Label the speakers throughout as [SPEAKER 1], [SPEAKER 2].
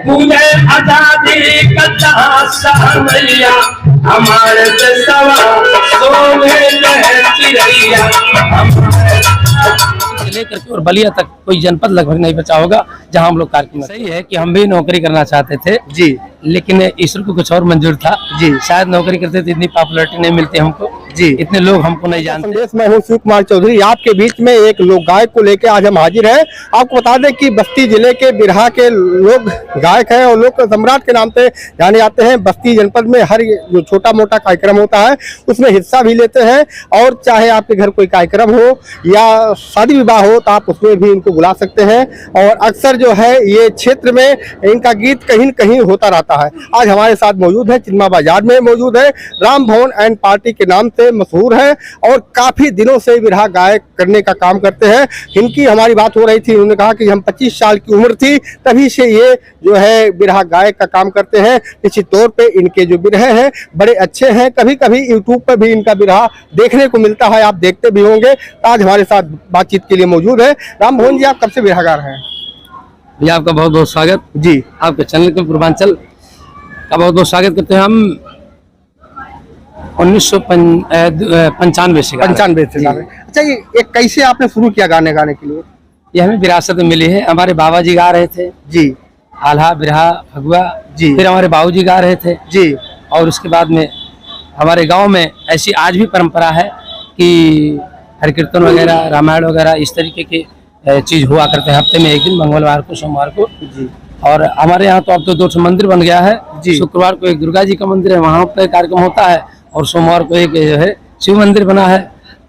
[SPEAKER 1] पूरे आजादी कच्चा सहमैया हमारे देशवा सोने चिड़ैया लेकर के और बलिया तक कोई जनपद लगभग नहीं बचा होगा जहां हम लोग कार्यक्रम। सही है कि हम भी नौकरी करना चाहते थे जी, लेकिन ईश्वर को कुछ और मंजूर था जी। शायद नौकरी करते तो इतनी पॉपुलैरिटी नहीं मिलती हमको जी, इतने लोग हमको नहीं जानते।
[SPEAKER 2] संदेश मैं हूँ शिव कुमार चौधरी, आपके बीच में एक लोक गायक को लेकर आज हम हाजिर हैं। आपको बता दें कि बस्ती जिले के बिरहा के लोग गायक हैं और लोक सम्राट के नाम से जाने जाते हैं। बस्ती जनपद में हर जो छोटा मोटा कार्यक्रम होता है उसमें हिस्सा भी लेते हैं, और चाहे आपके घर कोई कार्यक्रम हो या शादी विवाह हो तो आप उसमें भी इनको बुला सकते हैं। और अक्सर जो है ये क्षेत्र में इनका गीत कहीं न कहीं होता रहता है। आज हमारे साथ मौजूद है, चिन्मा बाजार में मौजूद है, राम भवन एंड पार्टी के नाम से मशहूर है और काफी दिनों से बिरहा गायक करने का काम करते हैं। इनकी हमारी बात हो रही थी, उन्होंने कहा कि हम 25 साल की उम्र थी तभी से ये जो है बिरहा गायक का काम करते हैं। निश्चित तौर पे इनके जो बिरहे हैं बड़े अच्छे हैं, कभी कभी यूट्यूब पर भी इनका बिरहा देखने को मिलता है, आप देखते भी होंगे। आज हमारे साथ बातचीत के लिए मौजूद है। राम भवन जी, आप कब से बिरहा गा रहे हैं?
[SPEAKER 1] भैया आपका बहुत बहुत स्वागत जी, आपके चैनल के पूर्वांचल का बहुत बहुत स्वागत करते हैं। हम 1995 से
[SPEAKER 2] 95 से। अच्छा, ये कैसे आपने शुरू किया गाने गाने के लिए?
[SPEAKER 1] ये हमें विरासत में मिली है। हमारे बाबा जी गा रहे थे जी, आल्हा बिरहा फगुआ जी, फिर हमारे बाबू जी गा रहे थे जी, और उसके बाद में हमारे गांव में ऐसी आज भी परंपरा है कि हर कीर्तन वगैरह, रामायण वगैरह इस तरीके की चीज हुआ करते हैं हफ्ते में एक दिन, मंगलवार को, सोमवार को जी। और हमारे यहाँ तो अब तो 2 मंदिर बन गया है जी। शुक्रवार को एक दुर्गा जी का मंदिर है, वहाँ पे कार्यक्रम होता है, और सोमवार को एक जो है शिव मंदिर बना है।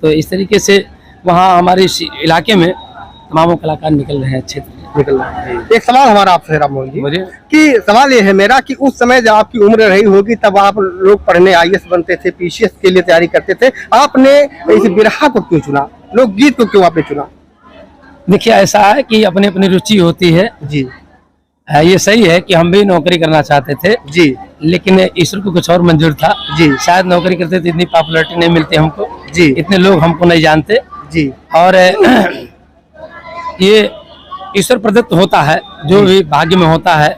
[SPEAKER 1] तो इस तरीके से वहाँ हमारे इलाके में तमाम कलाकार निकल रहे हैं, क्षेत्र निकल रहे हैं।
[SPEAKER 2] एक सवाल हमारा आपसे राम मोहन जी, कि सवाल ये है मेरा कि उस समय जब आपकी उम्र रही होगी तब आप लोग पढ़ने IAS बनते थे, PCS के लिए तैयारी करते थे, आपने इस बिरहा को क्यों चुना, लोकगीत को क्यों आपने चुना?
[SPEAKER 1] देखिए, ऐसा है कि अपनी अपनी रुचि होती है जी। ये सही है कि हम भी नौकरी करना चाहते थे जी, लेकिन ईश्वर को कुछ और मंजूर था जी। शायद नौकरी करते तो इतनी पॉपुलैरिटी नहीं मिलती हमको जी, इतने लोग हमको नहीं जानते जी। और ये ईश्वर प्रदत्त होता है, जो भी भाग्य में होता है।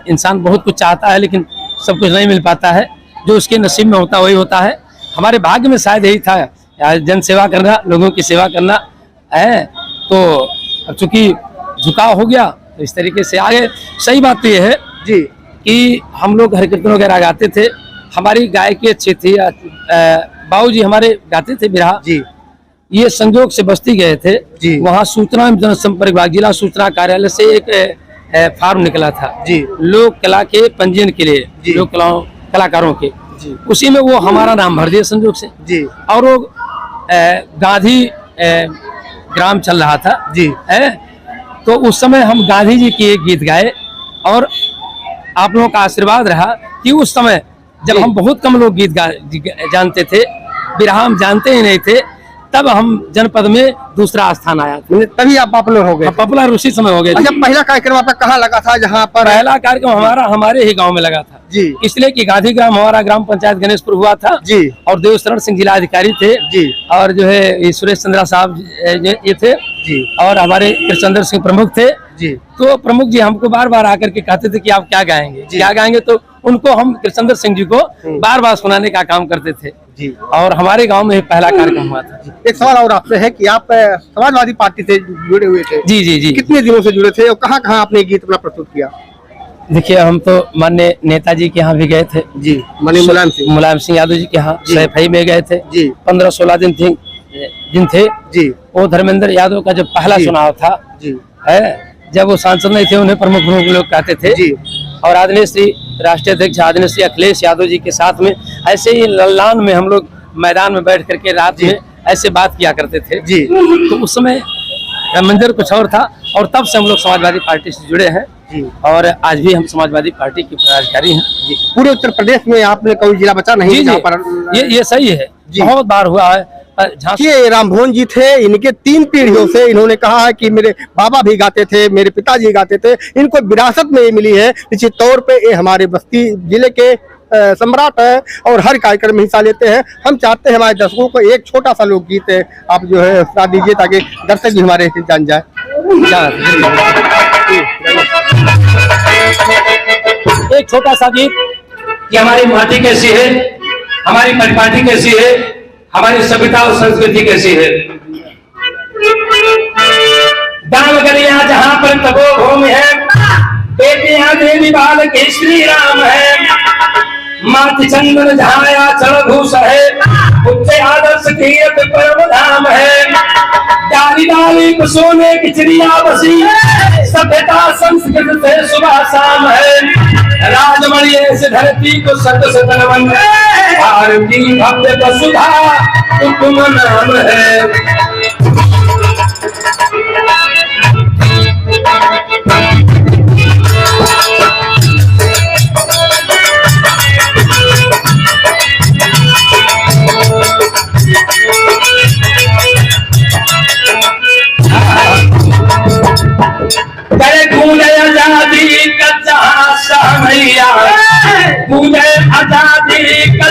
[SPEAKER 1] इंसान बहुत कुछ चाहता है लेकिन सब कुछ नहीं मिल पाता है, जो उसके नसीब में होता वही होता है। हमारे भाग्य में शायद यही था, जन सेवा करना, लोगों की सेवा करना है। तो अब चूंकि झुकाव हो गया तो इस तरीके से आगे। सही बात तो ये है जी कि हम लोग हर कीर्तन वगैरह गाते थे, हमारी गायकी अच्छी थी। बाबू जी हमारे गाते थे बिरहा जी। ये संजोग से बस्ती गए थे जी, वहाँ सूचना एवं जनसंपर्क विभाग, जिला सूचना कार्यालय से एक फार्म निकला था जी, लोक कला के पंजीयन के लिए, लोक कलाकारों के जी। उसी में वो हमारा नाम भर दिया संजोग से जी। और वो गांधी ग्राम चल रहा था जी है, तो उस समय हम गांधी जी के एक गीत गाए, और आप लोगों का आशीर्वाद रहा कि उस समय जब हम बहुत कम लोग गीत जानते थे, बिरहा हम जानते ही नहीं थे, तब हम जनपद में दूसरा स्थान आया,
[SPEAKER 2] तभी आप पॉपुलर हो गए।
[SPEAKER 1] पॉपुलर उसी समय हो गए।
[SPEAKER 2] अच्छा, पहला कार्यक्रम आपका कहाँ लगा था? जहाँ पर
[SPEAKER 1] पहला कार्यक्रम हमारा हमारे ही गांव में लगा था जी, इसलिए कि गांधी ग्राम हमारा ग्राम पंचायत गणेशपुर हुआ था जी, और देवशरण सिंह जिला अधिकारी थे जी, और जो है सुरेश चंद्रा साहब ये थे जी, और हमारे कृष्णचंद्र सिंह प्रमुख थे जी। तो प्रमुख जी हमको बार बार आकर के कहते थे कि आप क्या गाएंगे, क्या गाएंगे, तो उनको हम कृष्णचंद्र सिंह जी को बार बार सुनाने का काम करते थे जी। और हमारे गांव में पहला कार्यक्रम हुआ था।
[SPEAKER 2] एक सवाल और आपसे है कि आप समाजवादी पार्टी से जुड़े हुए थे जी जी जी, कितने दिनों से जुड़े थे और कहाँ कहाँ आपने गीत अपना प्रस्तुत किया?
[SPEAKER 1] देखिए, हम तो माननीय नेताजी के यहाँ भी गए थे जी, माननीय मुलायम सिंह यादव जी के यहाँ सैफई में गए थे जी। 15-16 दिन थे जी। वो धर्मेंद्र यादव का जो पहला चुनाव था जी है, जब वो सांसद नहीं थे, उन्हें प्रमुख लोग कहते थे जी। और आदरणीय श्री राष्ट्रीय अध्यक्ष आदरणीय श्री अखिलेश यादव जी के साथ में ऐसे ही लल्लान में हम लोग मैदान में बैठ करके रात में ऐसे बात किया करते थे जी। तो उस समय मंजर कुछ और था, और तब से हम लोग समाजवादी पार्टी से जुड़े हैं जी। और आज भी हम समाजवादी पार्टी के पदाधिकारी हैं जी।
[SPEAKER 2] पूरे उत्तर प्रदेश में आपने कोई जिला बचा नहीं
[SPEAKER 1] जी, पर ये सही है, बहुत बार हुआ है।
[SPEAKER 2] ये राम भवन जी थे, इनके 3 पीढ़ियों से इन्होंने कहा है कि मेरे बाबा भी गाते थे, मेरे पिताजी गाते थे, इनको विरासत में ये मिली है। निश्चित तौर पे ये हमारे बस्ती जिले के सम्राट है और हर कार्यक्रम में हिस्सा लेते हैं। हम चाहते हैं हमारे दर्शकों को एक छोटा सा लोकगीत आप जो है सुना दीजिए ताकि दर्शक भी हमारे जान जाए।
[SPEAKER 1] एक छोटा सा गीत कि हमारी माटी कैसी है, हमारी परिपाटी कैसी है, हमारी सभ्यता और संस्कृति कैसी है। गांव गलियां जहां पर तपोभूम है, बेटियां देवी बाल के श्री राम है। मात चंदन झाया चढ़भूष है, उच्च आदर्श तीर्थ परम धाम है। डाली डाली सोने की चिड़िया बसी, सभ्यता संस्कृत से सुबह शाम है। राजमणि से धरती को सत सतन मन, भारती भव्य वसुधा तुम नाम है। आजादी का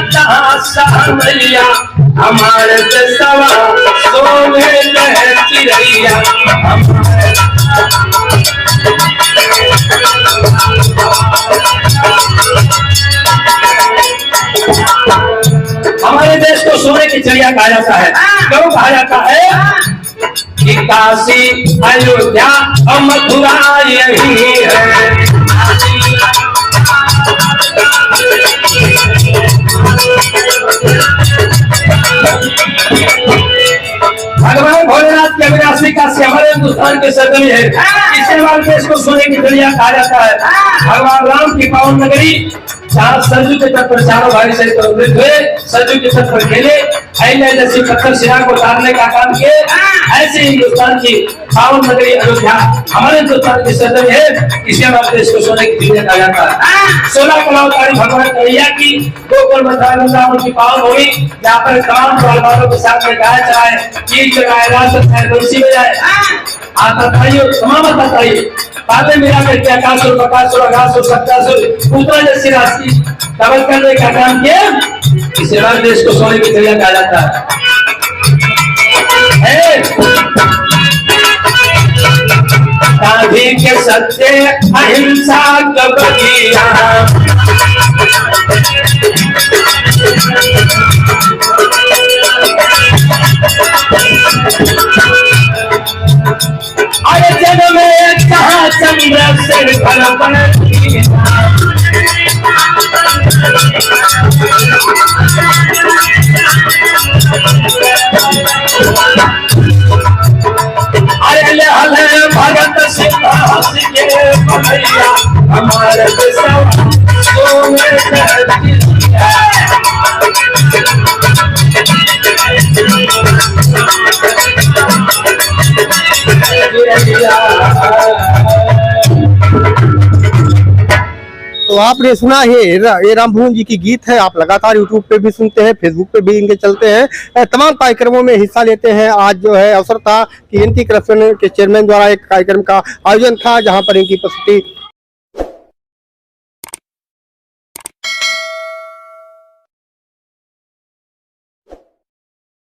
[SPEAKER 1] सहमैया, हमारे सवा सोने चिड़ैया। हमारे देश को सोने की चिड़िया कहा जाता है। क्यों कहा जाता है कि काशी अयोध्या और मथुरा यही है। भगवान भोलेनाथ के अविनाशी काशी हमारे हिंदुस्तान के सरजमी है। इसे हमारे देश को सोने की चिड़िया कहा जाता है। भगवान राम की पावन नगरी, जहाँ सरजू के तट पर चारों भाई से हुए, सरजू के तट पर खेले, जैसी पत्थर शिला को उतारने का काम किए, ऐसे हिंदुस्तान की पावन नगरी अयोध्या हमारे हिंदुस्तान की सरजमी है। इसे हमारे देश को सोने की चिड़िया कहा जाता है। 16 कलाकारी भगवान कन्हैया की गोकुल मथुरा उनकी पावन होगी, जहाँ पर तमाम परिवारों के साथ में गाय चलाए, चीज चलाए, रास चलाए, तुलसी बजाए। आप बताइए, तमाम बताइए, बातें मिला करके आकाशुर, बकासुर, अघासुर, सप्तासुर, पुत्र जैसी राशि डबल करने का काम किया। इसे हमारे देश को सोने की चिड़िया कहा जाता है। गांधी के सत्य अहिंसा कबीरा, अरे जग में कहा चंद्र सिर घर पर अरे भगत सिंह के भैया, हमारे सोने
[SPEAKER 2] तो आपने सुना है ये रामभुवन जी की गीत है। आप लगातार यूट्यूब पे भी सुनते हैं, फेसबुक पे भी इनके चलते हैं, तमाम कार्यक्रमों में हिस्सा लेते हैं। आज जो है अवसर था कि एंटी करप्शन के चेयरमैन द्वारा एक कार्यक्रम का आयोजन था, जहां पर इनकी उपस्थिति